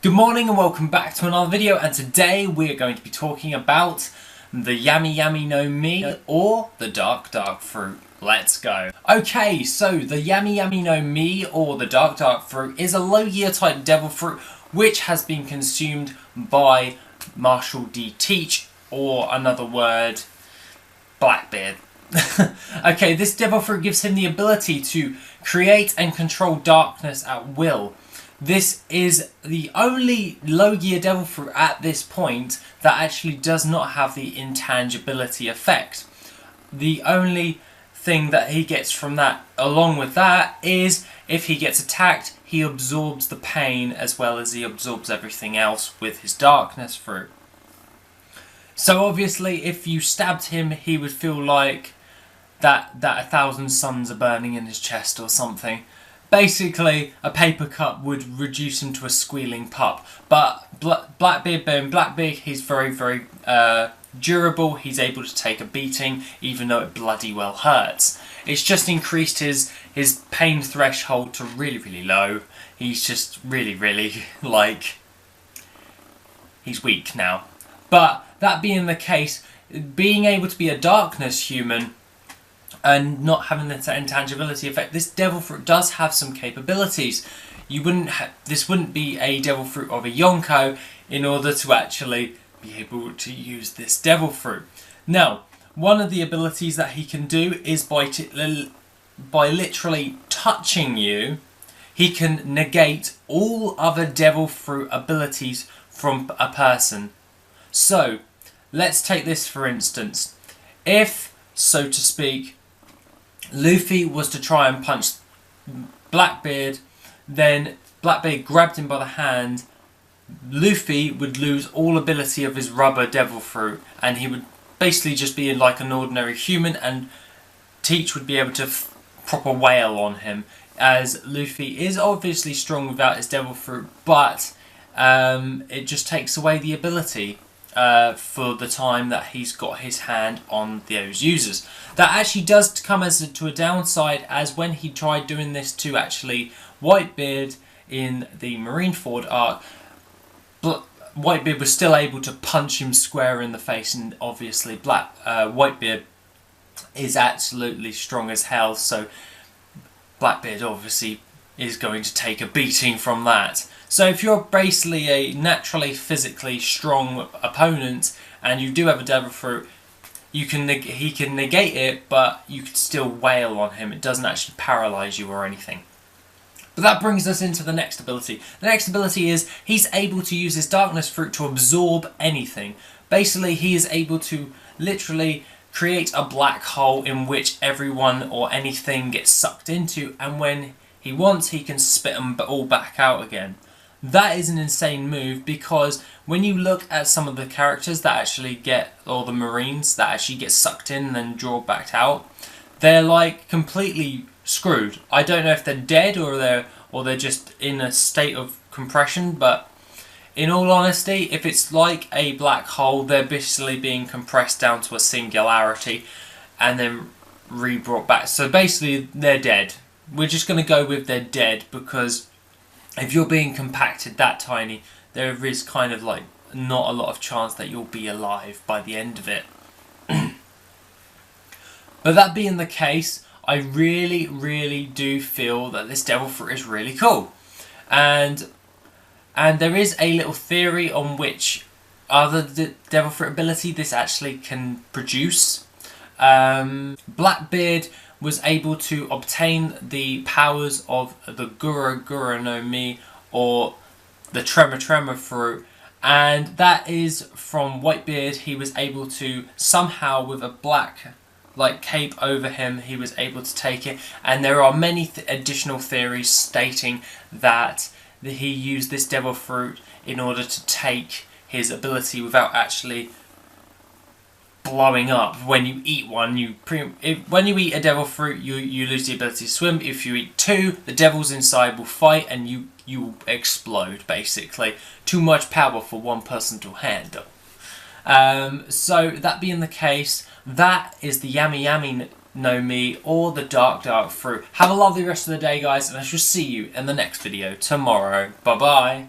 Good morning and welcome back to another video, and today we are going to be talking about the Yami Yami No Mi or the Dark Fruit. Let's go. Okay, so the Yami Yami No Mi or the Dark Fruit is a Logia type devil fruit which has been consumed by Marshall D. Teach, or another word, Blackbeard. Okay, this devil fruit gives him the ability to create and control darkness at will. This is the only Logia devil fruit at this point that actually does not have the intangibility effect. The only thing that he gets from that, along with that, is if he gets attacked, he absorbs the pain as well as he absorbs everything else with his darkness fruit. So obviously if you stabbed him, he would feel like that 1,000 suns are burning in his chest or something. Basically, a paper cup would reduce him to a squealing pup. But Blackbeard being Blackbeard, he's very durable. He's able to take a beating, even though it bloody well hurts. It's just increased his pain threshold to really low. He's just really like, he's weak now. But that being the case, being able to be a darkness human and not having that intangibility effect, this devil fruit does have some capabilities. This wouldn't be a devil fruit of a Yonko in order to actually be able to use this devil fruit. Now, one of the abilities that he can do is by literally touching you, he can negate all other devil fruit abilities from a person. So, let's take this for instance. If, so to speak, Luffy was to try and punch Blackbeard, then Blackbeard grabbed him by the hand, Luffy would lose all ability of his rubber devil fruit, and he would basically just be like an ordinary human, and Teach would be able to proper wail on him, as Luffy is obviously strong without his devil fruit, but it just takes away the ability for the time that he's got his hand on those users. That actually does come to a downside, as when he tried doing this to actually Whitebeard in the Marineford arc, Whitebeard was still able to punch him square in the face, and obviously Whitebeard is absolutely strong as hell, so Blackbeard obviously is going to take a beating from that. So if you're basically a naturally physically strong opponent and you do have a devil fruit, he can negate it, but you could still wail on him. It doesn't actually paralyze you or anything. But that brings us into the next ability. The next ability is he's able to use his darkness fruit to absorb anything. Basically, he is able to literally create a black hole in which everyone or anything gets sucked into, and when he wants, he can spit them all back out again. That is an insane move, because when you look at some of the characters that actually get, or the Marines that actually get sucked in and then draw back out, they're like completely screwed. I don't know if they're dead or they're just in a state of compression, but in all honesty, if it's like a black hole, they're basically being compressed down to a singularity and then re-brought back. So basically, they're dead. We're just going to go with they're dead, because if you're being compacted that tiny, there is kind of like not a lot of chance that you'll be alive by the end of it. But that being the case, I really do feel that this devil fruit is really cool. And there is a little theory on which other devil fruit ability this actually can produce. Blackbeard was able to obtain the powers of the Gura No Mi, or the Tremor fruit, and that is from Whitebeard. He was able to somehow, with a black cape over him, he was able to take it, and there are many additional theories stating that he used this devil fruit in order to take his ability without actually blowing up. When you eat one, when you eat a devil fruit, you lose the ability to swim. If you eat two, the devils inside will fight and you explode, basically. Too much power for one person to handle. So that being the case, that is the Yami Yami No Mi or the Dark Fruit. Have a lovely rest of the day, guys, and I shall see you in the next video tomorrow. Bye bye.